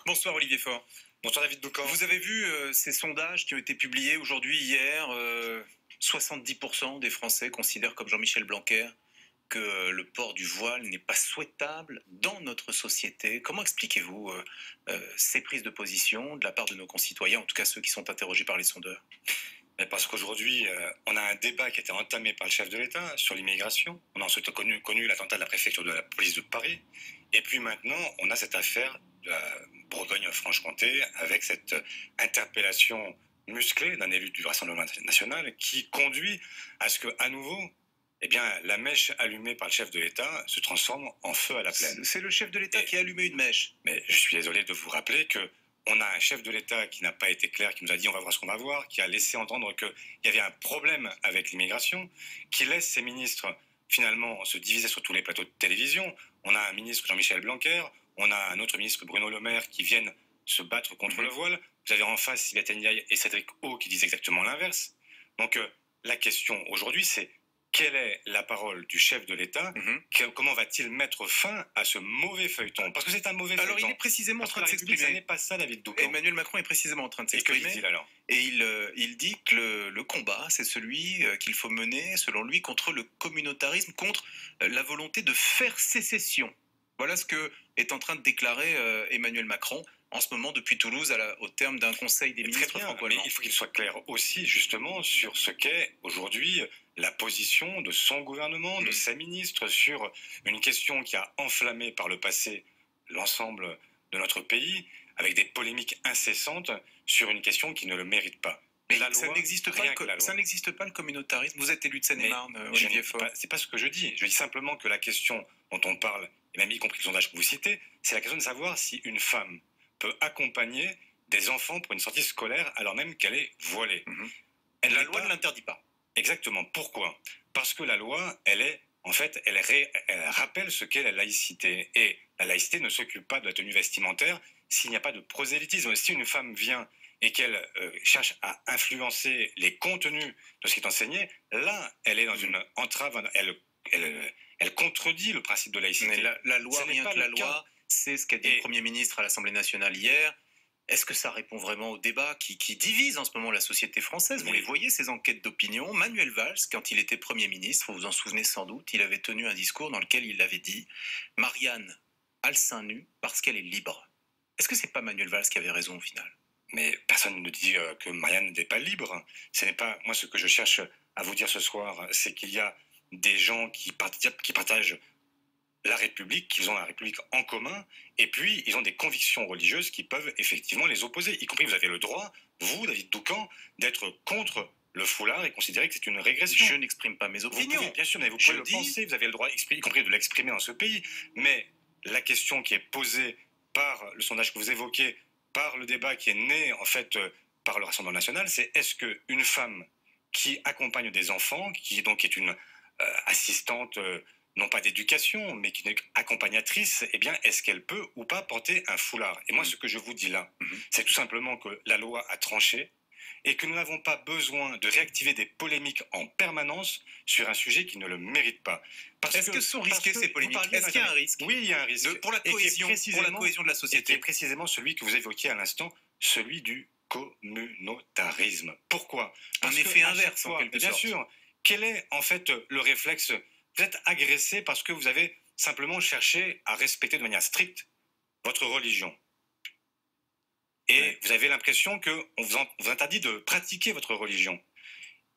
Bonsoir Olivier Faure. Bonsoir David Doucan. Vous avez vu ces sondages qui ont été publiés aujourd'hui, hier 70% des Français considèrent comme Jean-Michel Blanquer que le port du voile n'est pas souhaitable dans notre société. Comment expliquez-vous ces prises de position de la part de nos concitoyens, en tout cas ceux qui sont interrogés par les sondeurs? Parce qu'aujourd'hui, on a un débat qui a été entamé par le chef de l'État sur l'immigration. On a ensuite connu l'attentat de la préfecture de la police de Paris. Et puis maintenant, on a cette affaire de la Bourgogne-Franche-Comté avec cette interpellation musclée d'un élu du Rassemblement national qui conduit à ce qu'à nouveau, eh bien, la mèche allumée par le chef de l'État se transforme en feu à la plaine. C'est le chef de l'État qui a allumé une mèche. Mais je suis désolé de vous rappeler que on a un chef de l'État qui n'a pas été clair, qui nous a dit on va voir ce qu'on va voir, qui a laissé entendre qu'il y avait un problème avec l'immigration, qui laisse ses ministres finalement se diviser sur tous les plateaux de télévision. On a un ministre Jean-Michel Blanquer, on a un autre ministre Bruno Le Maire qui viennent se battre contre le voile. Vous avez en face Sylvia Ndiaye et Cédric O qui disent exactement l'inverse. Donc la question aujourd'hui c'est quelle est la parole du chef de l'État? Comment va-t-il mettre fin à ce mauvais feuilleton? Parce que c'est un mauvais feuilleton. Alors il est précisément en train de s'exprimer. Ce n'est pas ça, David Doucan. Emmanuel Macron est précisément en train de s'exprimer. Et que dit-il alors? Et il dit que le combat, c'est celui qu'il faut mener, selon lui, contre le communautarisme, contre la volonté de faire sécession. Voilà ce que est en train de déclarer Emmanuel Macron en ce moment depuis Toulouse au terme d'un conseil des ministres franco-allemands. Mais il faut qu'il soit clair aussi justement sur ce qu'est aujourd'hui la position de son gouvernement, de ses ministres sur une question qui a enflammé par le passé l'ensemble de notre pays avec des polémiques incessantes sur une question qui ne le mérite pas. Mais ça n'existe pas le communautarisme. Vous êtes élu de Seine-et-Marne, Olivier Faure. C'est pas ce que je dis. Je dis simplement que la question dont on parle, et même y compris le sondage que vous citez, c'est la question de savoir si une femme peut accompagner des enfants pour une sortie scolaire alors même qu'elle est voilée. La loi ne l'interdit pas. Exactement. Pourquoi? Parce que la loi, elle rappelle ce qu'est la laïcité. Et la laïcité ne s'occupe pas de la tenue vestimentaire s'il n'y a pas de prosélytisme. Si une femme vient et qu'elle cherche à influencer les contenus de ce qui est enseigné, là, elle est dans une entrave, elle contredit le principe de laïcité. Mais la loi, rien que la loi, c'est ce qu'a dit le Premier ministre à l'Assemblée nationale hier. Est-ce que ça répond vraiment au débat qui divise en ce moment la société française? Vous les voyez, ces enquêtes d'opinion. Manuel Valls, quand il était Premier ministre, vous vous en souvenez sans doute, il avait tenu un discours dans lequel il avait dit « Marianne a le sein nu parce qu'elle est libre ». Est-ce que c'est pas Manuel Valls qui avait raison au final? Mais personne ne dit que Marianne n'est pas libre. Ce n'est pas moi ce que je cherche à vous dire ce soir, c'est qu'il y a des gens qui partagent la République, qu'ils ont la République en commun, et puis ils ont des convictions religieuses qui peuvent effectivement les opposer. Y compris, vous avez le droit, vous, David Doucan, d'être contre le foulard et considérer que c'est une régression. Je n'exprime pas mes opinions. Bien sûr, mais vous pouvez le penser, vous avez le droit, y compris de l'exprimer dans ce pays. Mais la question qui est posée par le sondage que vous évoquez, par le débat qui est né en fait par le Rassemblement national, c'est est-ce qu'une femme qui accompagne des enfants, qui donc est une assistante non pas d'éducation, mais qui est accompagnatrice, eh bien, est-ce qu'elle peut ou pas porter un foulard? Et moi, ce que je vous dis là, c'est tout simplement que la loi a tranché et que nous n'avons pas besoin de réactiver des polémiques en permanence sur un sujet qui ne le mérite pas. Est-ce que sont risquées ces polémiques? Est-ce qu'il y a un risque? Oui, il y a un risque. Pour la cohésion de la société. Et qui est précisément celui que vous évoquiez à l'instant, celui du communautarisme. Pourquoi? Un effet inverse, en quelque sorte. Bien sûr. Quel est en fait le réflexe? Vous êtes agressé parce que vous avez simplement cherché à respecter de manière stricte votre religion. Et vous avez l'impression qu'on vous interdit de pratiquer votre religion.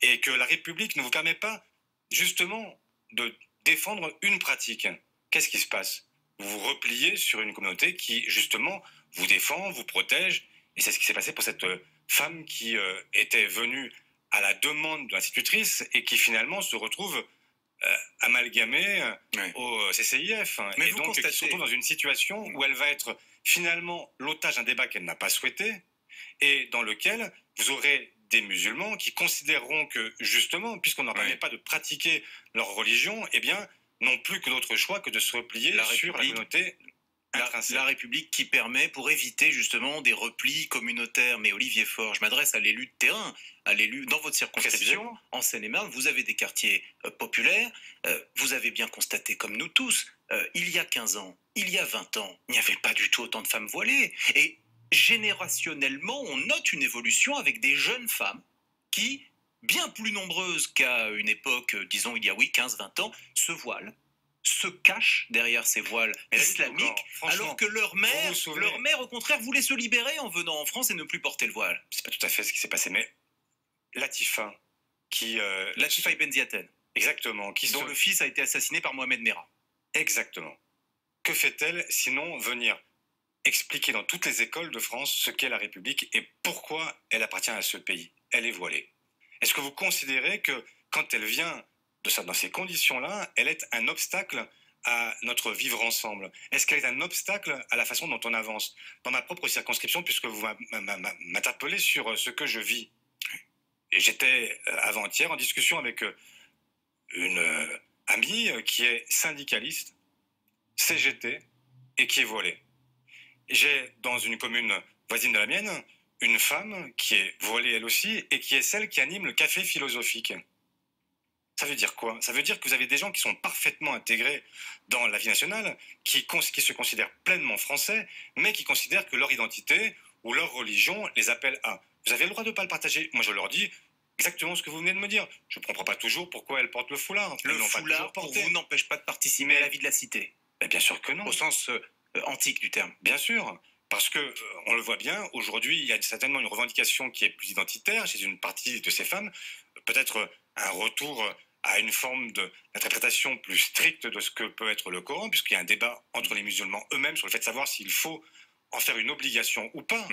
Et que la République ne vous permet pas, justement, de défendre une pratique. Qu'est-ce qui se passe? Vous vous repliez sur une communauté qui, justement, vous défend, vous protège. Et c'est ce qui s'est passé pour cette femme qui était venue à la demande de l'institutrice et qui, finalement, se retrouve amalgamée au CCIF. Mais et donc, elle se retrouve dans une situation où elle va être finalement l'otage d'un débat qu'elle n'a pas souhaité et dans lequel vous aurez des musulmans qui considéreront que, justement, puisqu'on ne leur permet pas de pratiquer leur religion, eh bien, n'ont plus que d'autre choix que de se replier sur la communauté intrinsèque. La République qui permet, pour éviter justement des replis communautaires. Mais Olivier Faure, je m'adresse à l'élu de terrain, à l'élu dans votre circonscription, en Seine-et-Marne, vous avez des quartiers populaires, vous avez bien constaté, comme nous tous, il y a 15 ans, il y a 20 ans, il n'y avait pas du tout autant de femmes voilées. Et générationnellement, on note une évolution avec des jeunes femmes qui, bien plus nombreuses qu'à une époque, disons il y a oui 15-20 ans, se voilent, se cachent derrière ces voiles islamiques, alors que leur mère, au contraire, voulait se libérer en venant en France et ne plus porter le voile. C'est pas tout à fait ce qui s'est passé, mais Latifa, Latifa Ibn Ziaten. Exactement. Dont le fils a été assassiné par Mohamed Merah. Exactement. Que fait-elle sinon venir expliquer dans toutes les écoles de France ce qu'est la République et pourquoi elle appartient à ce pays? Elle est voilée. Est-ce que vous considérez que quand elle vient dans ces conditions-là, elle est un obstacle à notre vivre ensemble? Est-ce qu'elle est un obstacle à la façon dont on avance? Dans ma propre circonscription, puisque vous m'interpellez sur ce que je vis, et j'étais avant-hier en discussion avec une amie qui est syndicaliste, CGT, et qui est voilée. J'ai dans une commune voisine de la mienne une femme qui est voilée elle aussi et qui est celle qui anime le café philosophique. Ça veut dire quoi? Ça veut dire que vous avez des gens qui sont parfaitement intégrés dans la vie nationale, qui se considèrent pleinement français, mais qui considèrent que leur identité ou leur religion les appelle à. Vous avez le droit de ne pas le partager. Moi, je leur dis exactement ce que vous venez de me dire. Je ne comprends pas toujours pourquoi elles portent le foulard. Le foulard, pour vous, n'empêche pas de participer à la vie de la cité. Mais bien sûr que non. Au sens antique du terme. Bien sûr. Parce que, on le voit bien, aujourd'hui, il y a certainement une revendication qui est plus identitaire chez une partie de ces femmes. Peut-être un retour à une forme d'interprétation plus stricte de ce que peut être le Coran, puisqu'il y a un débat entre les musulmans eux-mêmes sur le fait de savoir s'il faut en faire une obligation ou pas.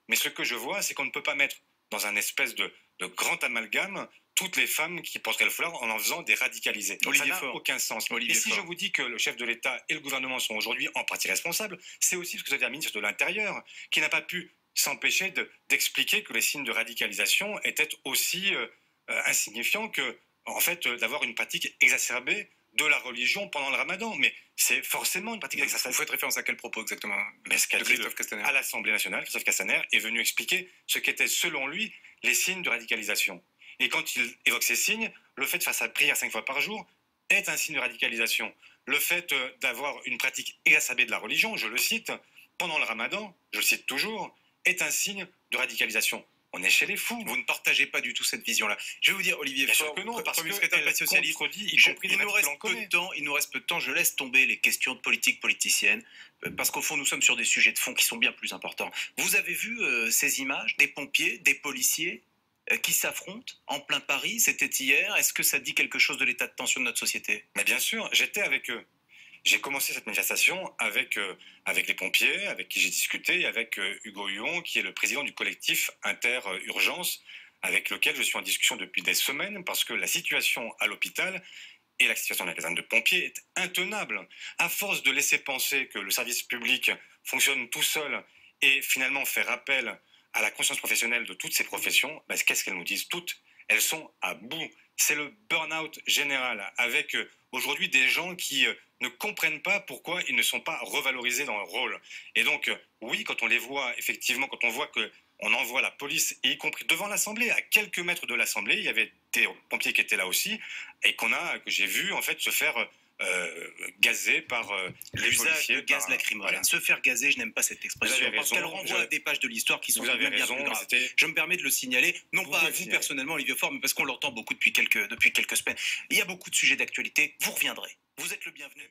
Mais ce que je vois, c'est qu'on ne peut pas mettre dans un espèce de grand amalgame toutes les femmes qui porteraient le foulard en faisant des radicalisés. Ça n'a aucun sens. Et si je vous dis que le chef de l'État et le gouvernement sont aujourd'hui en partie responsables, c'est aussi parce que vous avez un ministre de l'Intérieur qui n'a pas pu s'empêcher d'expliquer que les signes de radicalisation étaient aussi insignifiants que, en fait, d'avoir une pratique exacerbée de la religion pendant le ramadan. Mais c'est forcément une pratique exacerbée. Vous faites référence à quel propos exactement? Mais ce qu'a dit à l'Assemblée nationale, Christophe Castaner est venu expliquer ce qu'étaient selon lui les signes de radicalisation. Et quand il évoque ces signes, le fait de faire sa prière 5 fois par jour est un signe de radicalisation. Le fait d'avoir une pratique exacerbée de la religion, je le cite, pendant le ramadan, je le cite toujours, est un signe de radicalisation. On est chez les fous. Vous ne partagez pas du tout cette vision-là. Je vais vous dire, Olivier Faure, premier secrétaire Parti socialiste, il nous reste peu de temps, je laisse tomber les questions de politique politicienne, parce qu'au fond, nous sommes sur des sujets de fond qui sont bien plus importants. Vous avez vu ces images des pompiers, des policiers qui s'affrontent en plein Paris? C'était hier. Est-ce que ça dit quelque chose de l'état de tension de notre société? Mais bien sûr, j'étais avec eux. J'ai commencé cette manifestation avec les pompiers, avec qui j'ai discuté, et avec Hugo Huon, qui est le président du collectif Inter-Urgence, avec lequel je suis en discussion depuis des semaines, parce que la situation à l'hôpital et la situation dans la caserne de pompiers est intenable. À force de laisser penser que le service public fonctionne tout seul et finalement faire appel à la conscience professionnelle de toutes ces professions, ben, qu'est-ce qu'elles nous disent toutes? Elles sont à bout. C'est le burn-out général, avec aujourd'hui des gens qui ne comprennent pas pourquoi ils ne sont pas revalorisés dans leur rôle. Et donc, oui, quand on les voit, effectivement, quand on voit qu'on envoie la police, y compris devant l'Assemblée, à quelques mètres de l'Assemblée, il y avait des pompiers qui étaient là aussi, et que j'ai vu en fait se faire gazé par les policiers. De gaz lacrymogène. Voilà. Se faire gazer, je n'aime pas cette expression, parce qu'elle renvoie à des pages de l'histoire qui sont bien plus graves. Je me permets de le signaler, non pas à vous personnellement, Olivier Faure, mais parce qu'on l'entend beaucoup depuis quelques semaines. Il y a beaucoup de sujets d'actualité, vous reviendrez. Vous êtes le bienvenu.